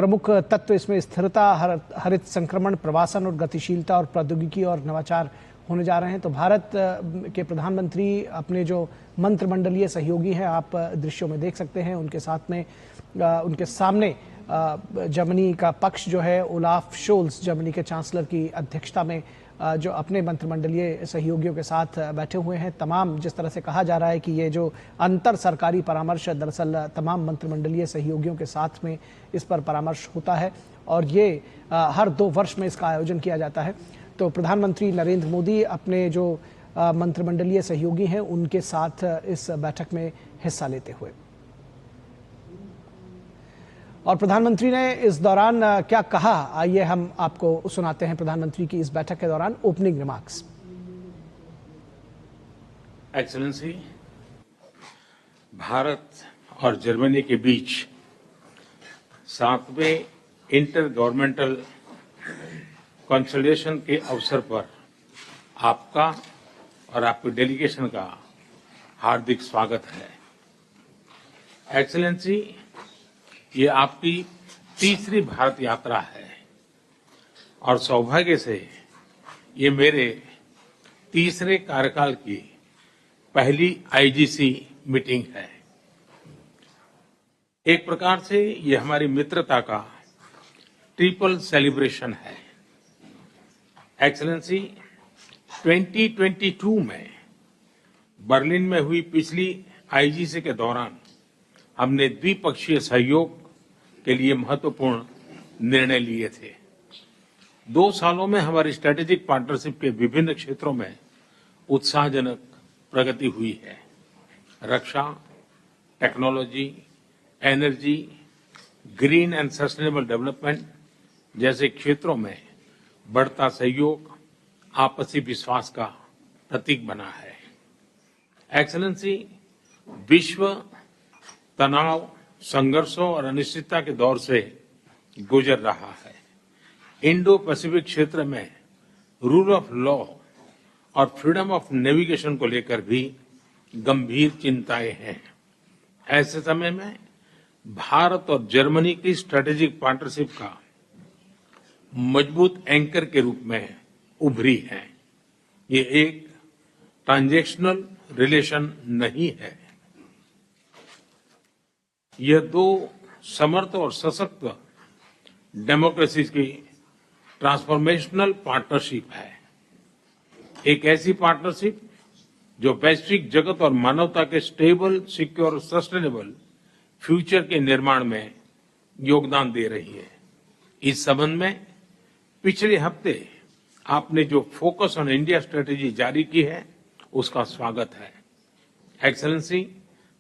प्रमुख तत्व इसमें स्थिरता, हरित संक्रमण, प्रवासन और गतिशीलता और प्रौद्योगिकी और नवाचार होने जा रहे हैं। तो भारत के प्रधानमंत्री अपने जो मंत्रिमंडलीय सहयोगी हैं, आप दृश्यों में देख सकते हैं, उनके साथ में उनके सामने जर्मनी का पक्ष जो है ओलाफ शोल्स, जर्मनी के चांसलर की अध्यक्षता में जो अपने मंत्रिमंडलीय सहयोगियों के साथ बैठे हुए हैं। तमाम, जिस तरह से कहा जा रहा है कि ये जो अंतर सरकारी परामर्श दरअसल तमाम मंत्रिमंडलीय सहयोगियों के साथ में इस पर परामर्श होता है और ये हर 2 वर्ष में इसका आयोजन किया जाता है। तो प्रधानमंत्री नरेंद्र मोदी अपने जो मंत्रिमंडलीय सहयोगी हैं उनके साथ इस बैठक में हिस्सा लेते हुए, और प्रधानमंत्री ने इस दौरान क्या कहा, आइए हम आपको सुनाते हैं प्रधानमंत्री की इस बैठक के दौरान ओपनिंग रिमार्क्स। एक्सेलेंसी, भारत और जर्मनी के बीच 7वें इंटर गवर्नमेंटल कॉन्सल्टेशन के अवसर पर आपका और आपके डेलीगेशन का हार्दिक स्वागत है। एक्सेलेंसी, ये आपकी तीसरी भारत यात्रा है और सौभाग्य से ये मेरे तीसरे कार्यकाल की पहली आईजीसी मीटिंग है। एक प्रकार से ये हमारी मित्रता का ट्रिपल सेलिब्रेशन है। एक्सेलेंसी, 2022 में बर्लिन में हुई पिछली आईजीसी के दौरान हमने द्विपक्षीय सहयोग के लिए महत्वपूर्ण निर्णय लिए थे। 2 सालों में हमारी स्ट्रेटेजिक पार्टनरशिप के विभिन्न क्षेत्रों में उत्साहजनक प्रगति हुई है। रक्षा, technology, energy, green and sustainable development जैसे क्षेत्रों में बढ़ता सहयोग आपसी विश्वास का प्रतीक बना है। एक्सेलेंसी, विश्व तनाव, संघर्षों और अनिश्चितता के दौर से गुजर रहा है। इंडो पैसिफिक क्षेत्र में रूल ऑफ लॉ और फ्रीडम ऑफ नेविगेशन को लेकर भी गंभीर चिंताएं हैं। ऐसे समय में भारत और जर्मनी की स्ट्रेटेजिक पार्टनरशिप का मजबूत एंकर के रूप में उभरी है। ये एक ट्रांजैक्शनल रिलेशन नहीं है, यह 2 समर्थ और सशक्त डेमोक्रेसीज की ट्रांसफॉर्मेशनल पार्टनरशिप है। एक ऐसी पार्टनरशिप जो वैश्विक जगत और मानवता के स्टेबल, सिक्योर और सस्टेनेबल फ्यूचर के निर्माण में योगदान दे रही है। इस संबंध में पिछले हफ्ते आपने जो फोकस ऑन इंडिया स्ट्रेटेजी जारी की है, उसका स्वागत है। एक्सेलेंसी,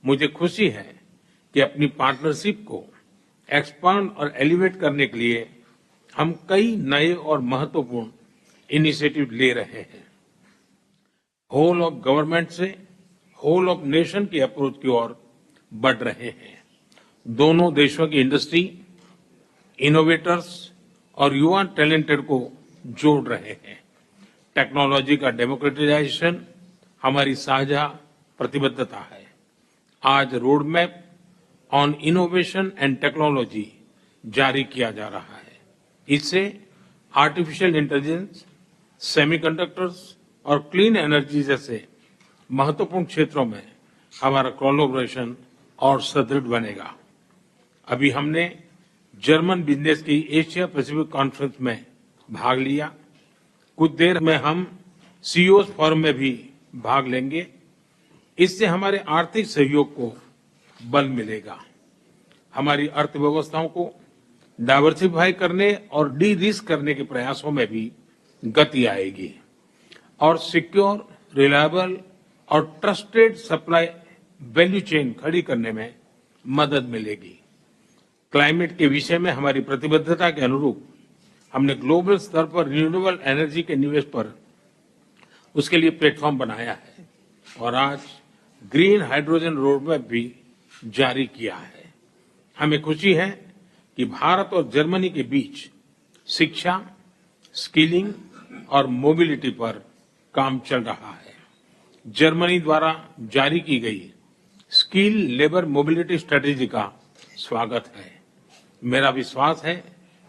मुझे खुशी है कि अपनी पार्टनरशिप को एक्सपांड और एलिवेट करने के लिए हम कई नए और महत्वपूर्ण इनिशिएटिव ले रहे हैं। होल ऑफ गवर्नमेंट से होल ऑफ नेशन की अप्रोच की ओर बढ़ रहे हैं। दोनों देशों की इंडस्ट्री, इनोवेटर्स और युवा टैलेंटेड को जोड़ रहे हैं। टेक्नोलॉजी का डेमोक्रेटाइजेशन हमारी साझा प्रतिबद्धता है। आज road map on innovation and technology जारी किया जा रहा है। इससे आर्टिफिशियल इंटेलिजेंस, सेमीकंडक्टर्स और क्लीन एनर्जी जैसे महत्वपूर्ण क्षेत्रों में हमारा कोलैबोरेशन और सुदृढ़ बनेगा। अभी हमने जर्मन बिजनेस की एशिया पैसिफिक कॉन्फ्रेंस में भाग लिया। कुछ देर में हम सीईओज फोरम में भी भाग लेंगे। इससे हमारे आर्थिक सहयोग को बल मिलेगा। हमारी अर्थव्यवस्थाओं को डाइवर्सिफाई करने और डी रिस्क करने के प्रयासों में भी गति आएगी और सिक्योर, रिलायबल और ट्रस्टेड सप्लाई वैल्यू चेन खड़ी करने में मदद मिलेगी। क्लाइमेट के विषय में हमारी प्रतिबद्धता के अनुरूप हमने ग्लोबल स्तर पर रिन्यूएबल एनर्जी के निवेश पर उसके लिए प्लेटफॉर्म बनाया है और आज ग्रीन हाइड्रोजन रोडमैप भी जारी किया है। हमें खुशी है कि भारत और जर्मनी के बीच शिक्षा, स्किलिंग और मोबिलिटी पर काम चल रहा है। जर्मनी द्वारा जारी की गई स्किल लेबर मोबिलिटी स्ट्रेटेजी का स्वागत है। मेरा विश्वास है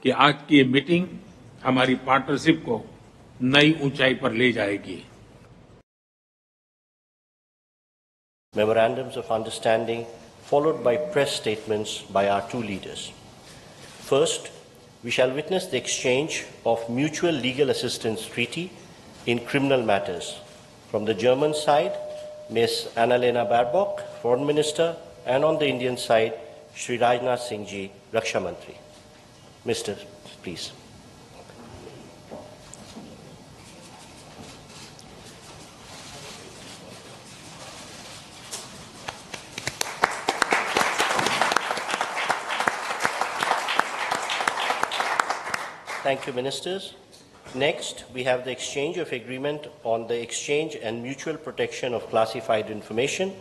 कि आज की ये मीटिंग हमारी पार्टनरशिप को नई ऊंचाई पर ले जाएगी। Memorandums of understanding followed by press statements by our two leaders. First, we shall witness the exchange of mutual legal assistance treaty in criminal matters. From the German side, Ms. Annalena Baerbock, Foreign Minister, and on the Indian side, Shri Rajnath Singh Ji, Raksha Mantri. Mr. Please. Thank you, Ministers. Next, we have the exchange of agreement on the exchange and mutual protection of classified information.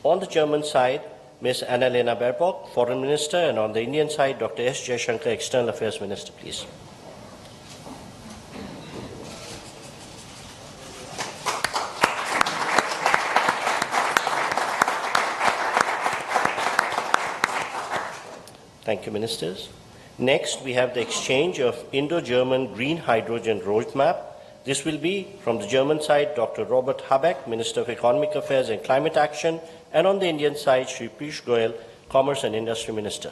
On the German side, Ms. Annalena Baerbock, Foreign Minister, and on the Indian side, Dr. S. Jaishankar, External Affairs Minister, please. Thank you, Ministers. Next, we have the exchange of Indo-German Green Hydrogen Roadmap. This will be from the German side, Dr. Robert Habeck, Minister of Economic Affairs and Climate Action, and on the Indian side, Shri Piyush Goyal, Commerce and Industry Minister.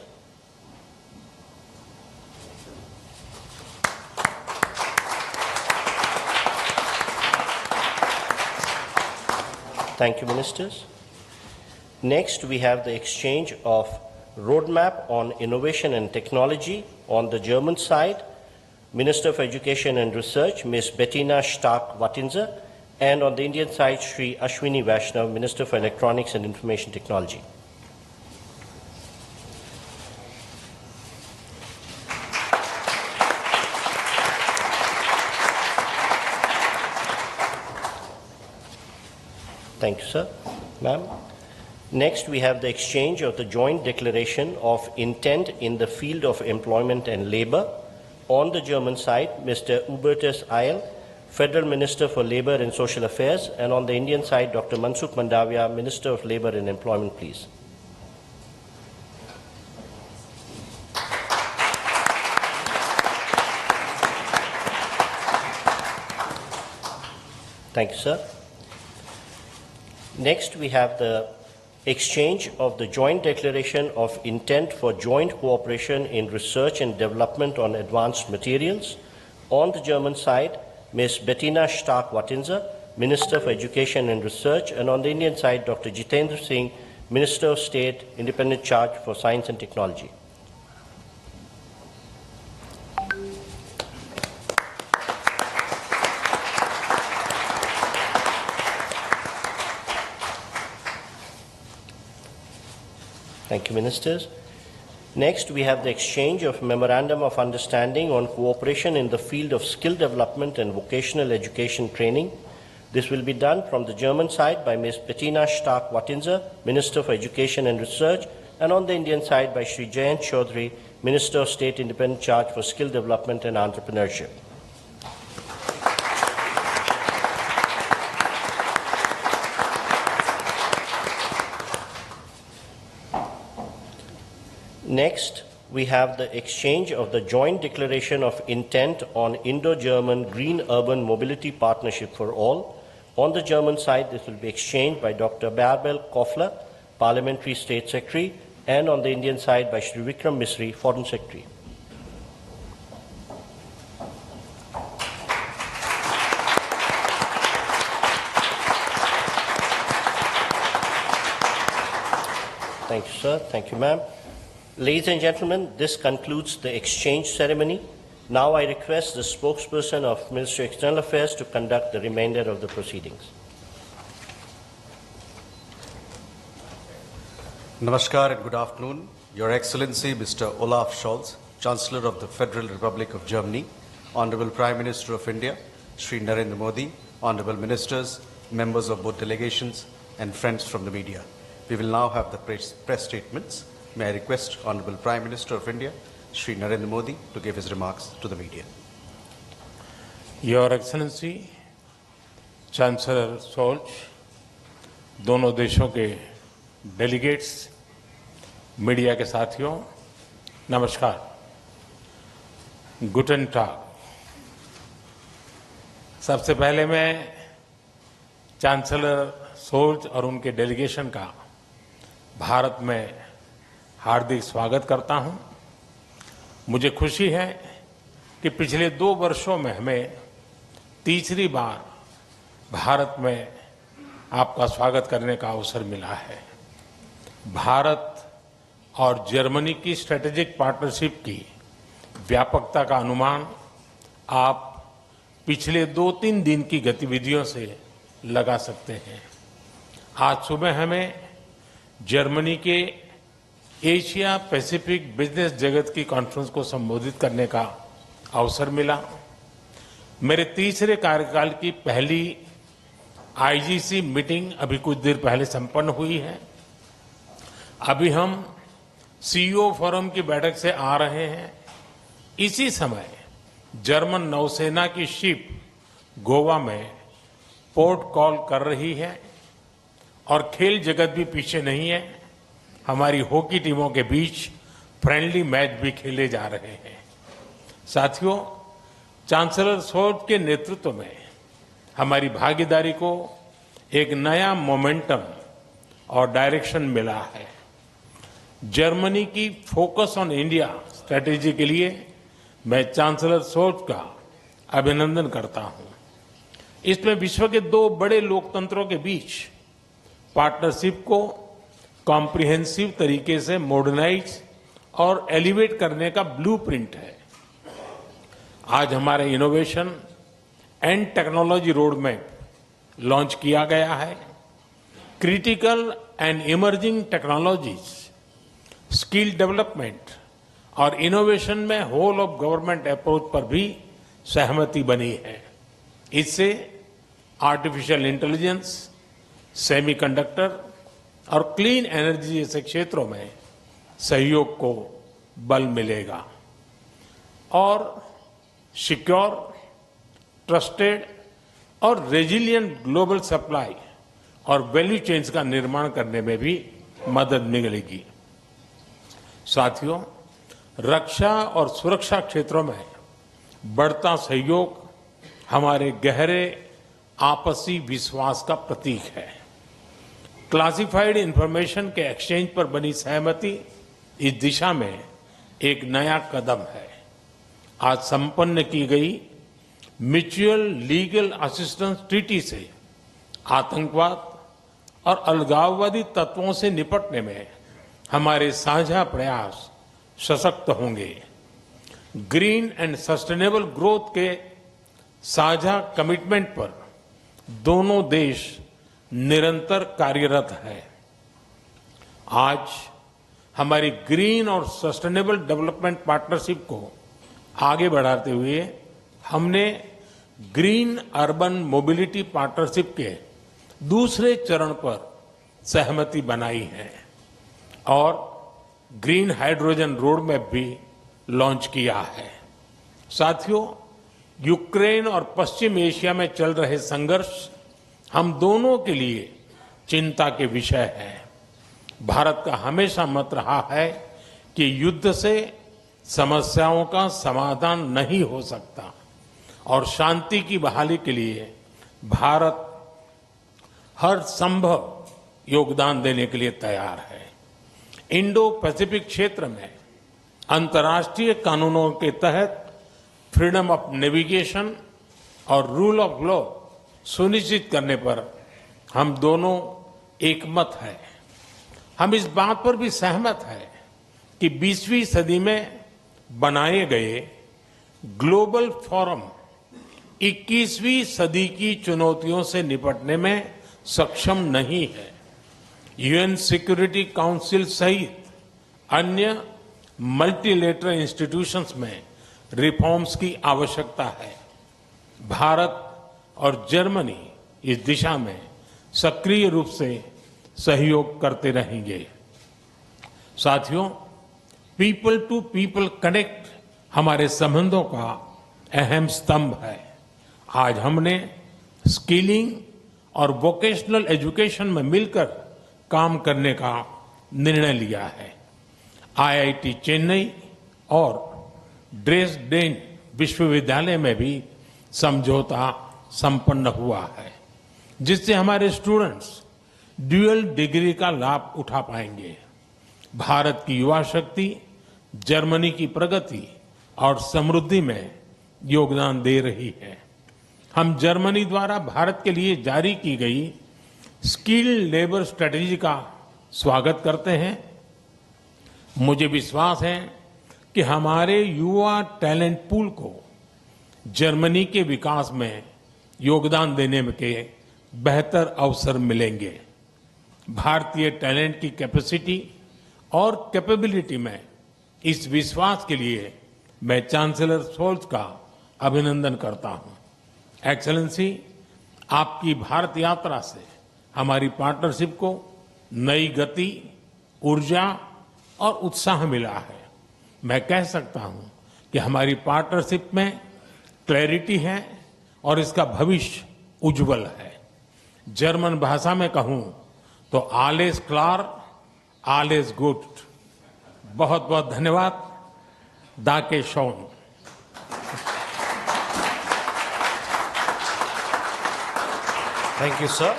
Thank you, Ministers. Next, we have the exchange of Roadmap on Innovation and Technology. On the German side, Minister of Education and Research, Ms. Bettina Stark-Wattinser, and on the Indian side, Shri Ashwini Vaishnav, Minister for Electronics and Information Technology. Thank you, sir. Ma'am. Next, we have the exchange of the joint declaration of intent in the field of employment and labor. On the German side, Mr. Hubertus Eil, Federal Minister for Labor and Social Affairs, and on the Indian side, Dr. Mansukh Mandavia, Minister of Labor and Employment, please. Thank you, sir. Next, we have the exchange of the joint declaration of intent for joint cooperation in research and development on advanced materials. On the German side, Ms. Bettina Stark-Wattinser, Minister for Education and Research, and on the Indian side, Dr. Jitendra Singh, Minister of State, Independent Charge for Science and Technology. Thank you, Ministers. Next, we have the exchange of Memorandum of Understanding on cooperation in the field of skill development and vocational education training. This will be done from the German side by Ms. Bettina Stark-Wattinser, Minister for Education and Research, and on the Indian side by Shri Jayant Chaudhary, Minister of State, Independent Charge for Skill Development and Entrepreneurship. Next, we have the exchange of the joint declaration of intent on Indo-German Green Urban Mobility Partnership for All. On the German side, this will be exchanged by Dr. Bärbel Koffler, Parliamentary State Secretary, and on the Indian side by Shri Vikram Misri, Foreign Secretary. Thank you, sir. Thank you, ma'am. Ladies and gentlemen, this concludes the exchange ceremony. Now I request the spokesperson of Ministry of External Affairs to conduct the remainder of the proceedings. Namaskar and good afternoon. Your Excellency, Mr. Olaf Scholz, Chancellor of the Federal Republic of Germany, Honorable Prime Minister of India, Shri Narendra Modi, Honorable Ministers, members of both delegations, and friends from the media. We will now have the press statements. May I request Honorable Prime Minister of India, Shri Narendra Modi, to give his remarks to the media. Your Excellency, Chancellor Scholz, दोनों देशों के delegates, media के साथियों, नमस्कार, गुटन टाग। सबसे पहले मैं chancellor Scholz और उनके डेलीगेशन का भारत में हार्दिक स्वागत करता हूं। मुझे खुशी है कि पिछले 2 वर्षों में हमें तीसरी बार भारत में आपका स्वागत करने का अवसर मिला है। भारत और जर्मनी की स्ट्रेटेजिक पार्टनरशिप की व्यापकता का अनुमान आप पिछले 2-3 दिन की गतिविधियों से लगा सकते हैं। आज सुबह हमें जर्मनी के एशिया पैसिफिक बिजनेस जगत की कॉन्फ्रेंस को संबोधित करने का अवसर मिला। मेरे तीसरे कार्यकाल की पहली आईजीसी मीटिंग अभी कुछ देर पहले संपन्न हुई है। अभी हम सीईओ फोरम की बैठक से आ रहे हैं। इसी समय जर्मन नौसेना की शिप गोवा में पोर्ट कॉल कर रही है और खेल जगत भी पीछे नहीं है। हमारी हॉकी टीमों के बीच फ्रेंडली मैच भी खेले जा रहे हैं। साथियों, चांसलर शोल्ज के नेतृत्व में हमारी भागीदारी को एक नया मोमेंटम और डायरेक्शन मिला है। जर्मनी की फोकस ऑन इंडिया स्ट्रैटेजी के लिए मैं चांसलर शोल्ज का अभिनंदन करता हूं। इसमें विश्व के 2 बड़े लोकतंत्रों के बीच पार्टनरशिप को कॉम्प्रिहेंसिव तरीके से मॉडर्नाइज और एलिवेट करने का ब्लूप्रिंट है। आज हमारे innovation and technology road map launch किया गया है। Critical and emerging technologies, skill development और इनोवेशन में होल ऑफ गवर्नमेंट अप्रोच पर भी सहमति बनी है। इससे आर्टिफिशियल इंटेलिजेंस, सेमीकंडक्टर और क्लीन एनर्जी जैसे क्षेत्रों में सहयोग को बल मिलेगा और सिक्योर, ट्रस्टेड और रेजिलिएंट ग्लोबल सप्लाई और वैल्यू चेन्स का निर्माण करने में भी मदद मिलेगी। साथियों, रक्षा और सुरक्षा क्षेत्रों में बढ़ता सहयोग हमारे गहरे आपसी विश्वास का प्रतीक है। क्लासिफाइड इंफॉर्मेशन के एक्सचेंज पर बनी सहमति इस दिशा में एक नया कदम है। आज संपन्न की गई म्यूचुअल लीगल असिस्टेंस ट्रीटी से आतंकवाद और अलगाववादी तत्वों से निपटने में हमारे साझा प्रयास सशक्त होंगे। ग्रीन एंड सस्टेनेबल ग्रोथ के साझा कमिटमेंट पर दोनों देश निरंतर कार्यरत है। आज हमारी ग्रीन और सस्टेनेबल डेवलपमेंट पार्टनरशिप को आगे बढ़ाते हुए हमने ग्रीन अर्बन मोबिलिटी पार्टनरशिप के दूसरे चरण पर सहमति बनाई है और ग्रीन हाइड्रोजन रोड मैप भी लॉन्च किया है। साथियों, यूक्रेन और पश्चिम एशिया में चल रहे संघर्ष हम दोनों के लिए चिंता के विषय है। भारत का हमेशा मत रहा है कि युद्ध से समस्याओं का समाधान नहीं हो सकता और शांति की बहाली के लिए भारत हर संभव योगदान देने के लिए तैयार है। इंडो पैसिफिक क्षेत्र में अंतर्राष्ट्रीय कानूनों के तहत फ्रीडम ऑफ नेविगेशन और रूल ऑफ लॉ सुनिश्चित करने पर हम दोनों एकमत हैं। हम इस बात पर भी सहमत हैं कि 20वीं सदी में बनाए गए ग्लोबल फोरम 21वीं सदी की चुनौतियों से निपटने में सक्षम नहीं है। यूएन सिक्योरिटी काउंसिल सहित अन्य मल्टीलेटरल इंस्टीट्यूशंस में रिफॉर्म्स की आवश्यकता है। भारत और जर्मनी इस दिशा में सक्रिय रूप से सहयोग करते रहेंगे। साथियों, पीपल टू पीपल कनेक्ट हमारे संबंधों का अहम स्तंभ है। आज हमने स्किलिंग और वोकेशनल एजुकेशन में मिलकर काम करने का निर्णय लिया है। आईआईटी चेन्नई, और ड्रेसडेन विश्वविद्यालय में भी समझौता संपन्न हुआ है, जिससे हमारे स्टूडेंट्स ड्यूअल डिग्री का लाभ उठा पाएंगे। भारत की युवा शक्ति जर्मनी की प्रगति और समृद्धि में योगदान दे रही है। हम जर्मनी द्वारा भारत के लिए जारी की गई स्किल्ड लेबर स्ट्रेटेजी का स्वागत करते हैं। मुझे विश्वास है कि हमारे युवा टैलेंट पूल को जर्मनी के विकास में योगदान देने के बेहतर अवसर मिलेंगे। भारतीय टैलेंट की कैपेसिटी और कैपेबिलिटी में इस विश्वास के लिए मैं चांसलर शोल्ज का अभिनंदन करता हूं। एक्सेलेंसी, आपकी भारत यात्रा से हमारी पार्टनरशिप को नई गति, ऊर्जा और उत्साह मिला है। मैं कह सकता हूं कि हमारी पार्टनरशिप में क्लैरिटी है और इसका भविष्य उज्जवल है। जर्मन भाषा में कहूं तो आलेस क्लार, आलेस गुड। बहुत बहुत धन्यवाद। दाके शौन। Thank you, sir.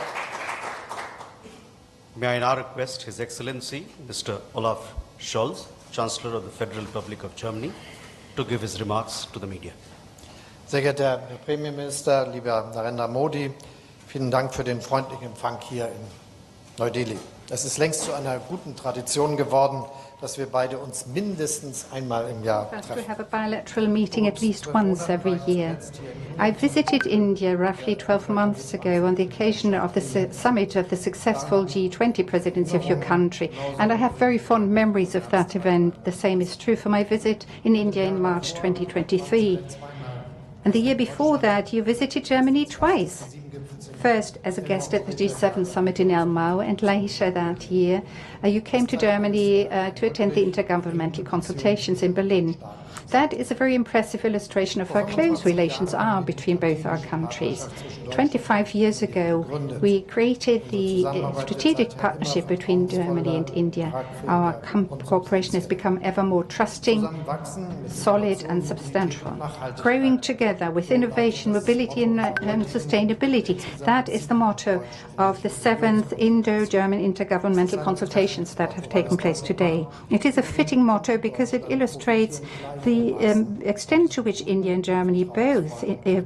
May I now request His Excellency, Mr. Olaf Scholz, Chancellor of the Federal Republic of Germany, to give his remarks to the media. Sehr geehrter Herr Premierminister, lieber Narendra Modi, vielen Dank für den freundlichen Empfang hier in Neu-Delhi. Es ist längst zu einer guten Tradition geworden, dass wir beide uns mindestens einmal im Jahr treffen. We have a bilateral meeting at least once every year. I visited India roughly 12 months ago on the occasion of the summit of the successful G20 presidency of your country, and I have very fond memories of that event. The same is true for my visit in India in March 2023. And the year before that, you visited Germany twice. First as a guest at the G7 summit in Elmau, and later that year you came to Germany to attend the intergovernmental consultations in Berlin. That is a very impressive illustration of how close relations are between both our countries. 25 years ago, we created the strategic partnership between Germany and India. Our cooperation has become ever more trusting, solid and substantial. Growing together with innovation, mobility and sustainability. That is the motto of the 7th Indo-German intergovernmental consultations that have taken place today. It is a fitting motto because it illustrates the extent to which India and Germany both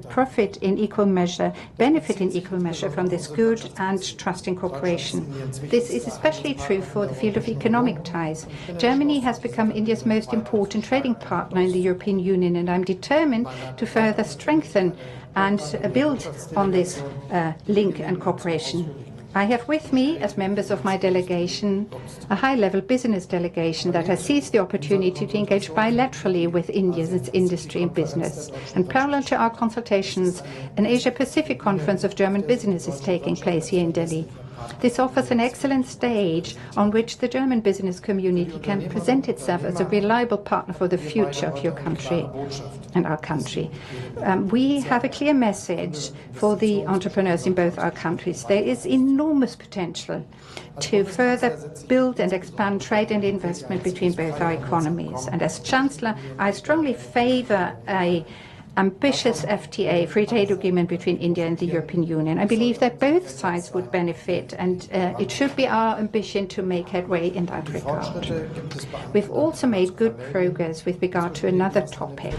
profit in equal measure, benefit in equal measure from this good and trusting cooperation. This is especially true for the field of economic ties. Germany has become India's most important trading partner in the European Union, and I'm determined to further strengthen and build on this link and cooperation. I have with me, as members of my delegation, a high-level business delegation that has seized the opportunity to engage bilaterally with India, its industry and business. And parallel to our consultations, an Asia-Pacific conference of German business is taking place here in Delhi. This offers an excellent stage on which the German business community can present itself as a reliable partner for the future of your country and our country. We have a clear message for the entrepreneurs in both our countries. There is enormous potential to further build and expand trade and investment between both our economies. And as Chancellor, I strongly favor an ambitious FTA, free trade agreement between India and the European Union. I believe that both sides would benefit, and it should be our ambition to make headway in that regard. We've also made good progress with regard to another topic.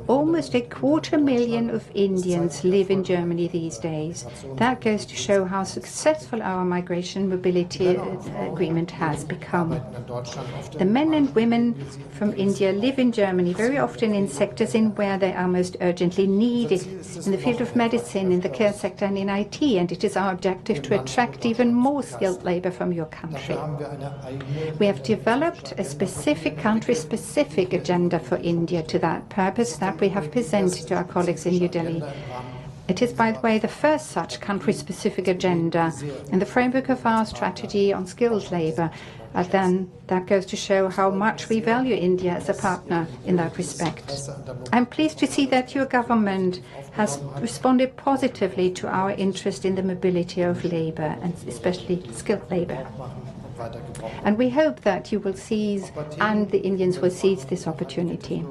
Almost 250,000 of Indians live in Germany these days. That goes to show how successful our migration mobility agreement has become. The men and women from India live in Germany, very often in sectors in where they are most urgently needed, in the field of medicine, in the care sector and in IT, and it is our objective to attract even more skilled labor from your country. We have developed a specific country-specific agenda for India to that purpose that we have presented to our colleagues in New Delhi. It is, by the way, the first such country-specific agenda in the framework of our strategy on skilled labor. Then that goes to show how much we value India as a partner in that respect. I'm pleased to see that your government has responded positively to our interest in the mobility of labor, and especially skilled labor. And we hope that you will seize, and the Indians will seize this opportunity.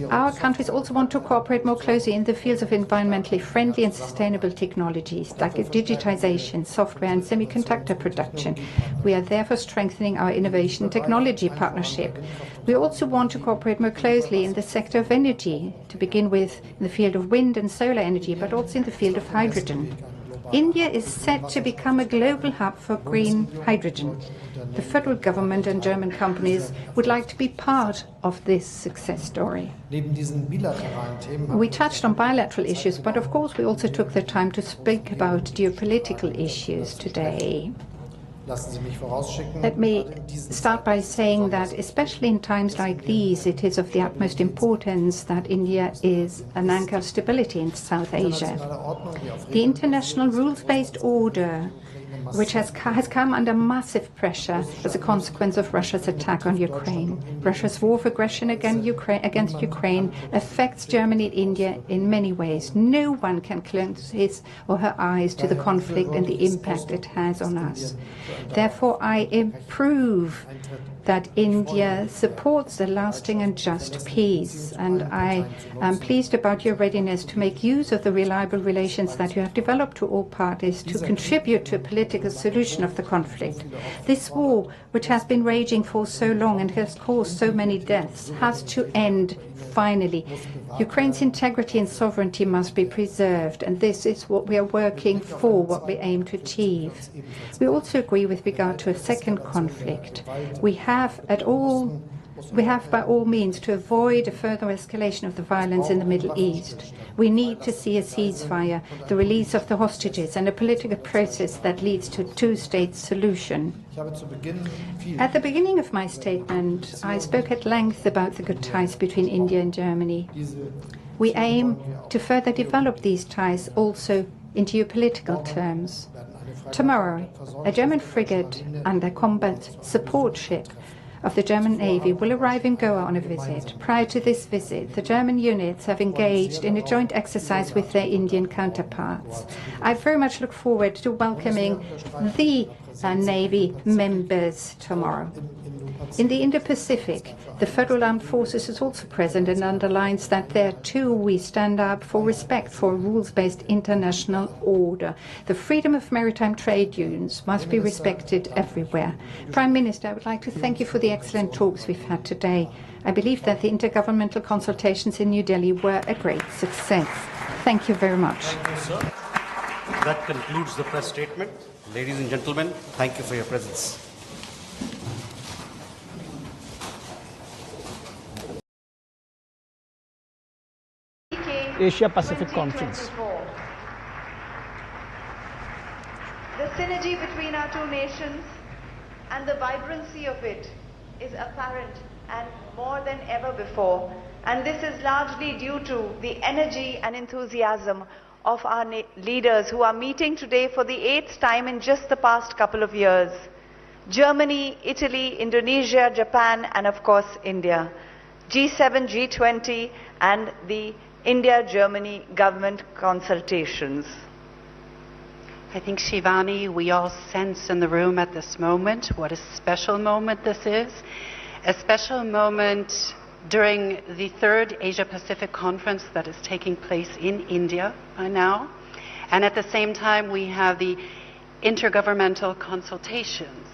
Our countries also want to cooperate more closely in the fields of environmentally friendly and sustainable technologies, like digitization, software, and semiconductor production. We are therefore strengthening our innovation technology partnership. We also want to cooperate more closely in the sector of energy, to begin with in the field of wind and solar energy, but also in the field of hydrogen. India is set to become a global hub for green hydrogen. The federal government and German companies would like to be part of this success story. We touched on bilateral issues, but of course we also took the time to speak about geopolitical issues today. Let me start by saying that, especially in times like these, it is of the utmost importance that India is an anchor of stability in South Asia. The international rules-based order, which has come under massive pressure as a consequence of Russia's attack on Ukraine. Russia's war of aggression against Ukraine affects Germany and India in many ways. No one can close his or her eyes to the conflict and the impact it has on us. Therefore, I approve that India supports a lasting and just peace, and I am pleased about your readiness to make use of the reliable relations that you have developed to all parties to contribute to a political solution of the conflict. This war, which has been raging for so long and has caused so many deaths, has to end finally. Ukraine's integrity and sovereignty must be preserved, and this is what we are working for, what we aim to achieve. We also agree with regard to a second conflict. We have by all means to avoid a further escalation of the violence in the Middle East. We need to see a ceasefire, the release of the hostages, and a political process that leads to a two-state solution. At the beginning of my statement, I spoke at length about the good ties between India and Germany. We aim to further develop these ties also in geopolitical terms. Tomorrow, a German frigate and a combat support ship of the German Navy will arrive in Goa on a visit. Prior to this visit, the German units have engaged in a joint exercise with their Indian counterparts. I very much look forward to welcoming the Navy members tomorrow. In the Indo-Pacific, the Federal Armed Forces is also present and underlines that there too we stand up for respect for a rules-based international order. The freedom of maritime trade unions must be respected everywhere. Prime Minister, I would like to thank you for the excellent talks we've had today. I believe that the intergovernmental consultations in New Delhi were a great success. Thank you very much. Thank you, sir. That concludes the press statement. Ladies and gentlemen, thank you for your presence. Asia Pacific Conference. The synergy between our two nations and the vibrancy of it is apparent and more than ever before. And this is largely due to the energy and enthusiasm of our leaders who are meeting today for the 8th time in just the past couple of years. Germany, Italy, Indonesia, Japan, and of course India. G7, G20, and the India-Germany government consultations. I think, Shivani, we all sense in the room at this moment what a special moment this is. A special moment during the 3rd Asia-Pacific Conference that is taking place in India now. And at the same time, we have the intergovernmental consultations.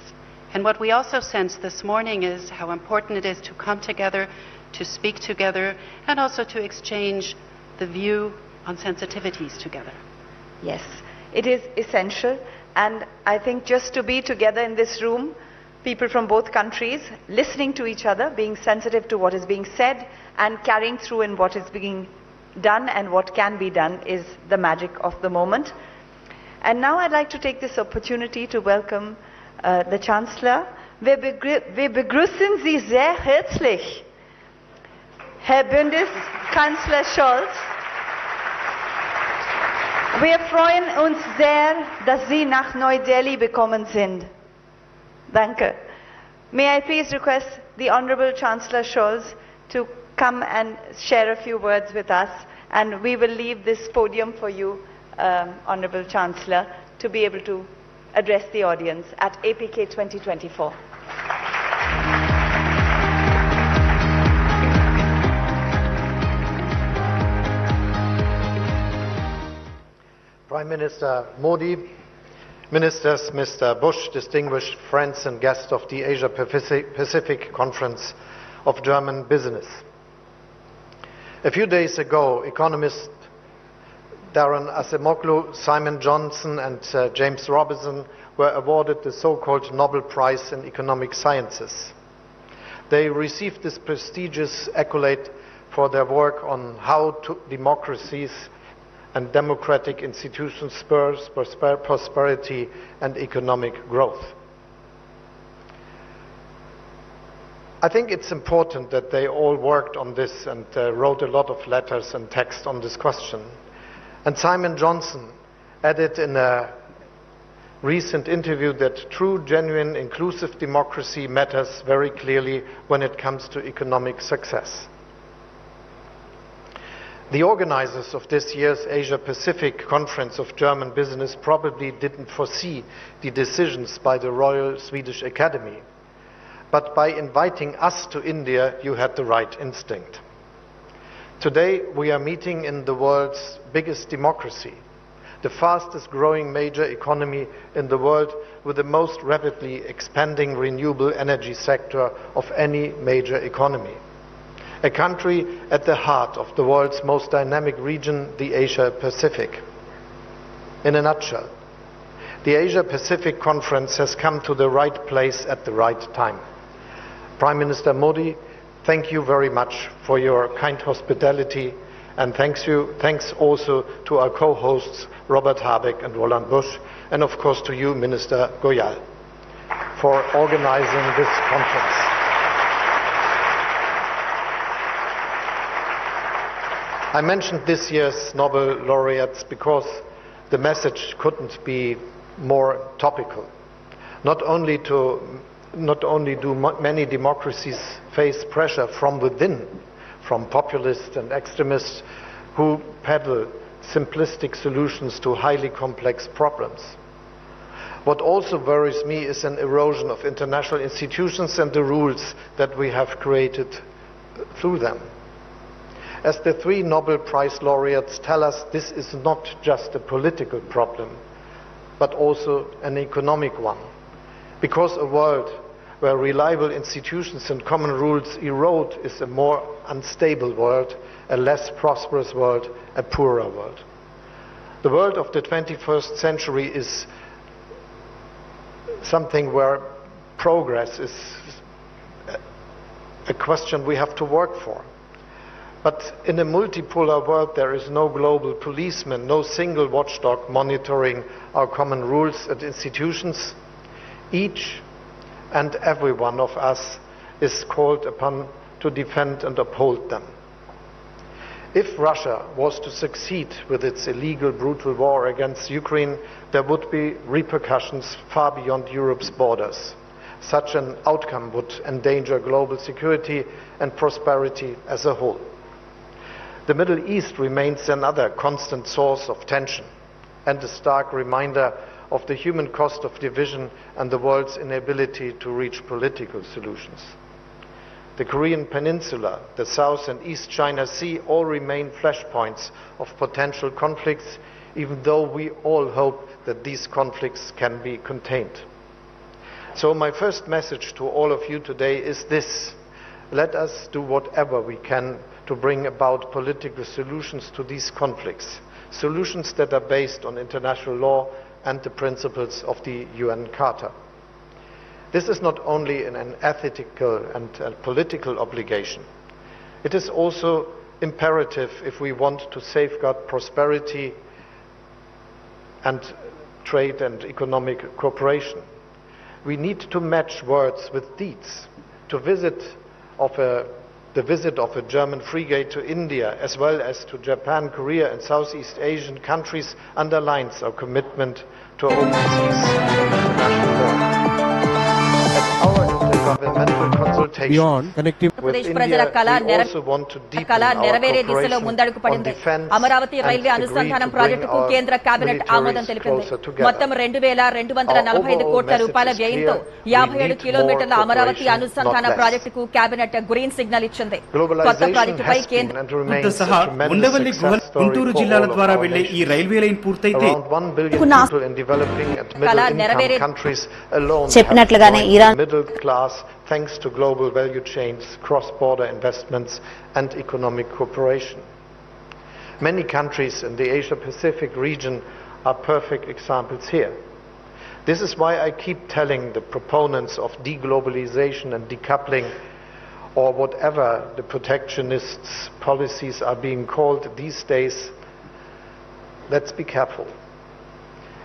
And what we also sense this morning is how important it is to come together, to speak together, and also to exchange the view on sensitivities together. Yes, it is essential, and I think just to be together in this room, people from both countries, listening to each other, being sensitive to what is being said, and carrying through in what is being done and what can be done is the magic of the moment. And now I'd like to take this opportunity to welcome the Chancellor. Wir begrüßen Sie sehr herzlich, Herr Bundeskanzler Scholz. Wir freuen uns sehr, dass Sie nach Neu-Delhi gekommen sind. Danke. May I please request the Honorable Chancellor Scholz to come and share a few words with us, and we will leave this podium for you, Honorable Chancellor, to be able to address the audience at APK 2024. Prime Minister Modi, Ministers, Mr. Bush, distinguished friends and guests of the Asia-Pacific Conference of German Business. A few days ago, economists Darren Acemoglu, Simon Johnson and James Robinson were awarded the so-called Nobel Prize in Economic Sciences. They received this prestigious accolade for their work on how democracies and democratic institutions spurs prosperity and economic growth. I think it's important that they all worked on this and wrote a lot of letters and text on this question. And Simon Johnson added in a recent interview that true, genuine, inclusive democracy matters very clearly when it comes to economic success. The organizers of this year's Asia-Pacific Conference of German Business probably didn't foresee the decisions by the Royal Swedish Academy. But by inviting us to India, you had the right instinct. Today, we are meeting in the world's biggest democracy, the fastest growing major economy in the world with the most rapidly expanding renewable energy sector of any major economy. A country at the heart of the world's most dynamic region, the Asia-Pacific. In a nutshell, the Asia-Pacific Conference has come to the right place at the right time. Prime Minister Modi, thank you very much for your kind hospitality, and thanks also to our co-hosts Robert Habeck and Roland Busch, and of course to you, Minister Goyal, for organizing this conference. I mentioned this year's Nobel laureates because the message couldn't be more topical. Not only do many democracies face pressure from within, from populists and extremists who peddle simplistic solutions to highly complex problems. What also worries me is an erosion of international institutions and the rules that we have created through them. As the three Nobel Prize laureates tell us, this is not just a political problem, but also an economic one. Because a world where reliable institutions and common rules erode is a more unstable world, a less prosperous world, a poorer world. The world of the 21st century is something where progress is a question we have to work for. But in a multipolar world, there is no global policeman, no single watchdog monitoring our common rules and institutions. Each and every one of us is called upon to defend and uphold them. If Russia was to succeed with its illegal, brutal war against Ukraine, there would be repercussions far beyond Europe's borders. Such an outcome would endanger global security and prosperity as a whole. The Middle East remains another constant source of tension and a stark reminder of the human cost of division and the world's inability to reach political solutions. The Korean Peninsula, the South and East China Sea all remain flashpoints of potential conflicts, even though we all hope that these conflicts can be contained. So my first message to all of you today is this: let us do whatever we can to bring about political solutions to these conflicts, solutions that are based on international law and the principles of the UN Charter. This is not only an ethical and political obligation. It is also imperative if we want to safeguard prosperity and trade and economic cooperation. We need to match words with deeds. The visit of a German frigate to India, as well as to Japan, Korea and Southeast Asian countries, underlines our commitment to open seas and international law. At our intergovernmental consultation beyond connectivity. With India, we also want to deepen our cooperation on defense Amaravati railway and agree అనుసంధానం to bring ప్రాజెక్టుకు our కేంద్ర cabinet ఆమోదం militaries తెలిపింది. closer together. మొత్తం 2245 కోట్ల రూపాయల వ్యయంతో 57 కిలోమీటర్ల అమరావతి అనుసంధాన ప్రాజెక్టుకు కేబినెట్ గ్రీన్ సిగ్నల్ ఇచ్చింది. కొత్త ప్రాజెక్టుపై కేంద్ర సహా ఉండవల్లి గుంటూరు జిల్లాల ద్వారా వెళ్లే ఈ రైల్వే లైన్ పూర్తయితే చెప్పినట్లుగానే Iran middle class thanks to global value chains, cross-border investments and economic cooperation. Many countries in the Asia-Pacific region are perfect examples here. This is why I keep telling the proponents of deglobalization and decoupling, or whatever the protectionist policies are being called these days, let's be careful.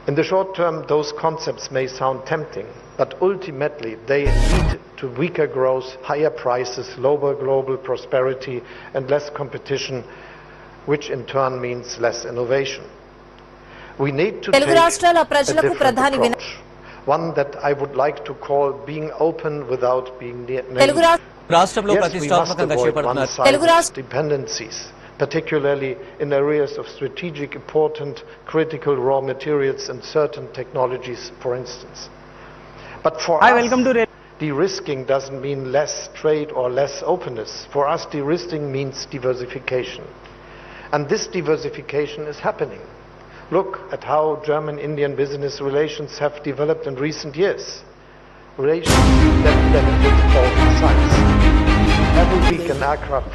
In the short term, those concepts may sound tempting, but ultimately they lead to weaker growth, higher prices, lower global prosperity, and less competition, which in turn means less innovation. We need to take a different approach, one that I would like to call being open without being naive. Yes, we must avoid one-sided dependencies, particularly in areas of strategic important critical raw materials and certain technologies, for instance. But for us, de-risking doesn't mean less trade or less openness. For us, de-risking means diversification. And this diversification is happening. Look at how German-Indian business relations have developed in recent years. Relations that benefit all sides.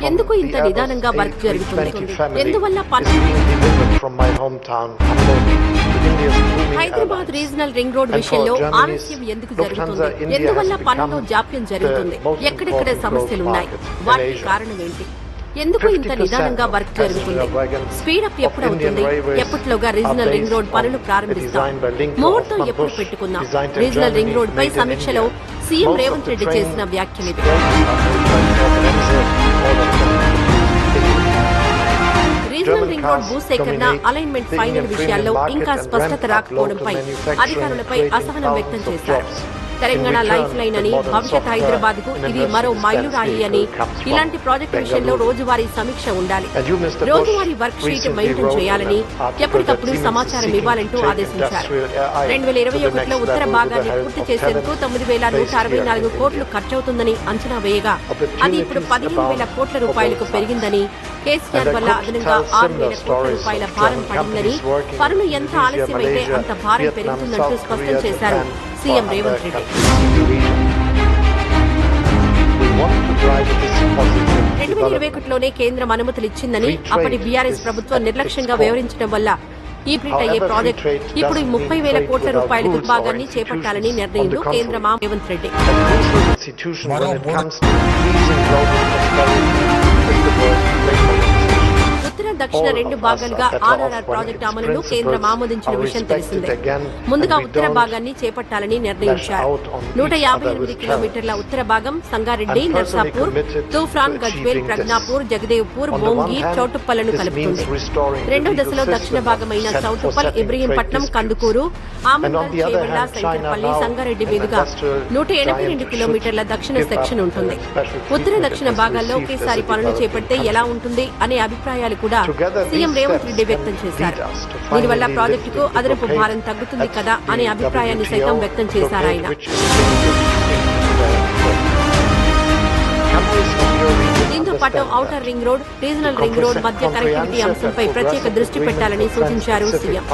ఎందుకు ఇంత నిదానంగా work జరుగుతుంది? ఎందువల్ల Hyderabad regional ring road విషయంలో ఆలస్యం ఎందుకు జరుగుతుంది? ఎందువల్ల పనుల్లో జాప్యం జరుగుతుంది? ఎక్కడెక్కడ సమస్యలు ఉన్నాయి? వాటికి కారణం ఏంటి? ఎందుకు ఇంత నిదానంగా వర్క్ జరుగుతుంది? స్పీడప్ ఎప్పుడు అవుతుంది? ఎప్పటిలోగా రీజనల్ రింగ్ రోడ్ పనులు ప్రారంభిస్తాం? ముహూర్తం ఎప్పుడు పెట్టుకుందాం? రీజనల్ రింగ్ రోడ్ పై సమీక్షలో సీఎం రేవంత్ రెడ్డి చేసిన వ్యాఖ్యలివి. రీజనల్ రింగ్ రోడ్ భూసేకరణ, అలైన్మెంట్ ఫైనల్ విషయాల్లో ఇంకా స్పష్టత రాకపోవడంపై అధికారులపై అసహనం వ్యక్తం చేశారు. తెలంగాణ లైఫ్ లైన్ అని, భవిష్యత్ హైదరాబాద్ కు ఇది మరో మైలురాయి అని, ఇలాంటి ప్రాజెక్టు విషయంలో రోజువారీ సమీక్ష ఉండాలి, రోజువారీ వర్క్ షీట్ మెయింటైన్ చేయాలని, ఎప్పటికప్పుడు సమాచారం ఇవ్వాలంటూ ఆదేశించారు. 2021లో ఉత్తర భాగాన్ని పూర్తి చేసేందుకు 9,164 కోట్లు ఖర్చవుతుందని అంచనా వేయగా అది ఇప్పుడు 15,000 కోట్ల రూపాయలకు పెరిగిందని, కేసీఆర్ వల్ల అదనంగా 6,000 కోట్ల రూపాయల భారం పడిందని, పనులు ఎంత ఆలస్యమైతే అంత భారం పెరుగుతుందంటూ స్పష్టం చేశారు సీఎం రేవంత్ రెడ్డి. 2021లోనే కేంద్రం అనుమతులు ఇచ్చిందని, అప్పటి బీఆర్ఎస్ ప్రభుత్వం నిర్లక్ష్యంగా వ్యవహరించడం వల్ల ఈ అయ్యే ప్రాజెక్ట్ ఇప్పుడు 30,000 కోట్ల రూపాయల విభాగాన్ని చేపట్టాలని నిర్ణయించారు కేంద్ర మంత్రి రేవంత్ రెడ్డి. ఉత్తర దక్షిణ 2 భాగాలుగా ఆర్ఆర్ఆర్ ప్రాజెక్టు అమలును కేంద్రం ఆమోదించిన విషయం తెలిసిందే. ముందుగా ఉత్తర భాగాన్ని చేపట్టాలని నిర్ణయించారు. 158 కిలోమీటర్ల ఉత్తర భాగం సంగారెడ్డి, నర్సాపూర్, తూఫాన్, గజ్వేల్, ప్రజ్ఞాపూర్, జగదేవ్పూర్, బోంగి, చౌటుప్పలను కలుపుతుంది. రెండో దశలో దక్షిణ భాగమైన చౌటుప్పల్, ఇబ్రహీంపట్నం, కందుకూరు, ఆమంగల్, చేవెళ్ల, శంకర్పల్లి, సంగారెడ్డి మీదుగా 182 కిలోమీటర్ల దక్షిణ సెక్షన్ ఉంటుంది. ఉత్తర దక్షిణ భాగాల్లో ఒకేసారి పనులు చేపడితే ఎలా ఉంటుంది అనే అభిప్రాయాలు కూడా సీఎం రేవంత్ రెడ్డి వ్యక్తం చేశారు. దీనివల్ల ప్రాజెక్టుకు అదనపు భారం తగ్గుతుంది కదా అనే అభిప్రాయాన్ని సైతం వ్యక్తం చేశారు ఆయన. దీంతో పాటు outer ring road, regional ring road మధ్య కనెక్టివిటీ అంశంపై ప్రత్యేక దృష్టి పెట్టాలని సూచించారు సీఎం.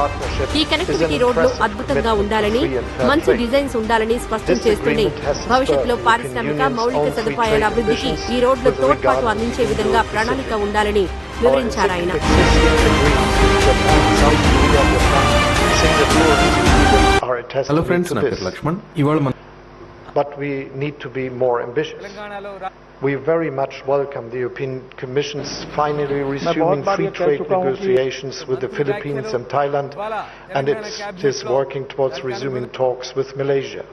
ఈ కనెక్టివిటీ రోడ్లు అద్భుతంగా ఉండాలని, మంచి డిజైన్స్ ఉండాలని స్పష్టం చేస్తూనే భవిష్యత్తులో పారిశ్రామిక మౌలిక సదుపాయాల అభివృద్ధికి ఈ రోడ్లు తోడ్పాటు అందించే విధంగా ప్రణాళిక ఉండాలని వివరించారు ఆయన. హలో ఫ్రెండ్స్, నా పేరు లక్ష్మణ్. ఇవాళ But we need to be more ambitious. We very much welcome the European Commission's finally resuming free trade negotiations with the Philippines and Thailand, and it is working towards resuming talks with Malaysia.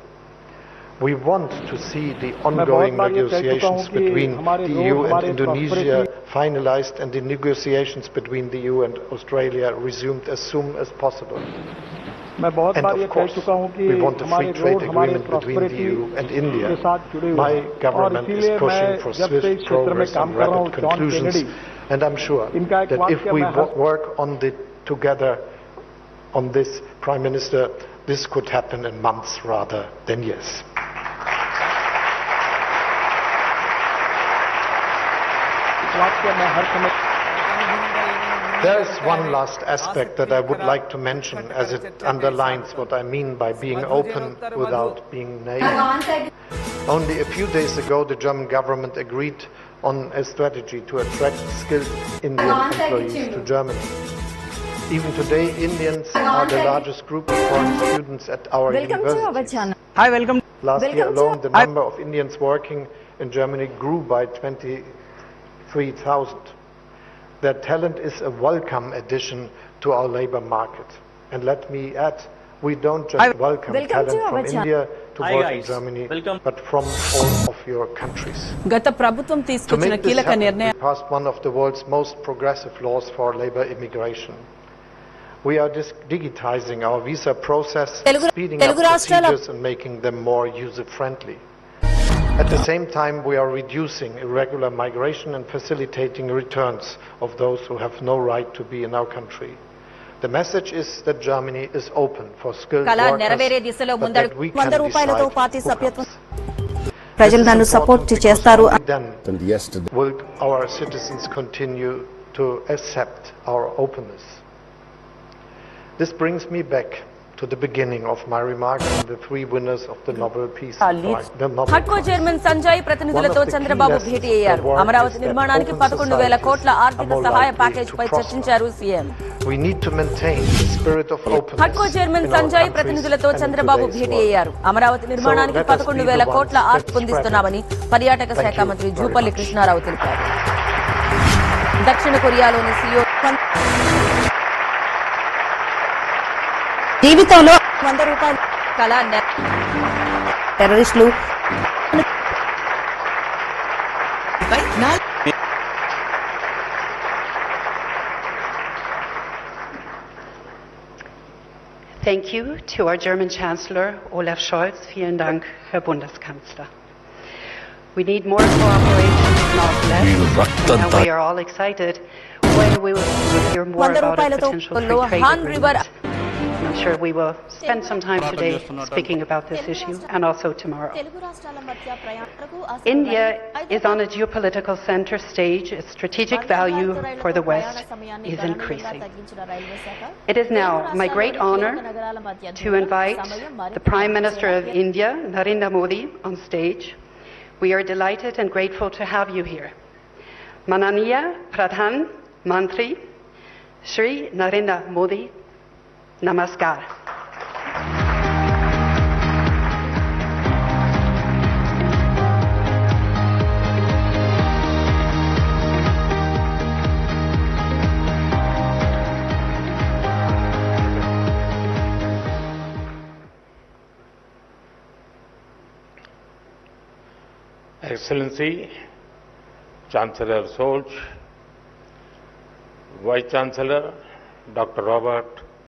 We want to see the ongoing negotiations between the EU and Indonesia finalized and the negotiations between the EU and Australia resumed as soon as possible. And of course, we want a free trade agreement between the EU and India. My government is pushing for swift progress and rapid conclusions, and I'm sure that if we work on together on this, Prime Minister, this could happen in months rather than years. There is one last aspect that I would like to mention, as it underlines what I mean by being open without being naive. Only a few days ago, the German government agreed on a strategy to attract skilled Indian employees to Germany. Even today, Indians are the largest group of foreign students at our universities. Hi, welcome. Last year alone, the number of Indians working in Germany grew by 23,000. Their talent is a welcome addition to our labor market. And let me add, we don't just welcome talent from India to work in Germany, but from all of your countries. To make this happen, we passed one of the world's most progressive laws for labor immigration. We are digitizing our visa process, speeding up procedures and making them more user-friendly. At the same time, we are reducing irregular migration and facilitating returns of those who have no right to be in our country. The message is that Germany is open for skilled workers, but that we can decide who comes. Will our citizens continue to accept our openness? This brings me back to the beginning of my remarks on the three winners of the Nobel Peace Prize. హడ్కో chairman Sanjay ప్రతినిధులతో చంద్రబాబు భేటీ అయ్యారు. అమరావతి నిర్మాణానికి 11,000 కోట్ల ఆర్థిక సహాయ package పై చర్చించారు CM. హడ్కో chairman Sanjay ప్రతినిధులతో చంద్రబాబు భేటీ అయ్యారు. అమరావతి నిర్మాణానికి 11,000 కోట్ల ఆర్థిక పొందిస్తున్నామని పర్యాటక శాఖ మంత్రి జూపల్లి కృష్ణారావు తెలిపారు. దక్షిణ కొరియాలోని సీఈఓ జీవితంలో 100 రూపాయలు కళ టెర్రరిస్టులు Thank you to our German Chancellor Olaf Scholz. Vielen Dank, Herr Bundeskanzler. We need more cooperation, not less. And now we are all excited when we will hear more about a potential free trade agreement. I'm sure we will spend some time today speaking about this issue and also tomorrow. India is on a geopolitical center stage. Its strategic value for the West is increasing. It is now my great honor to invite the Prime Minister of India, Narendra Modi, on stage. We are delighted and grateful to have you here. Mananiya Pradhan Mantri, Shri Narendra Modi, Namaskar. Excellency, Chancellor Scholz, Vice Chancellor Dr. Robert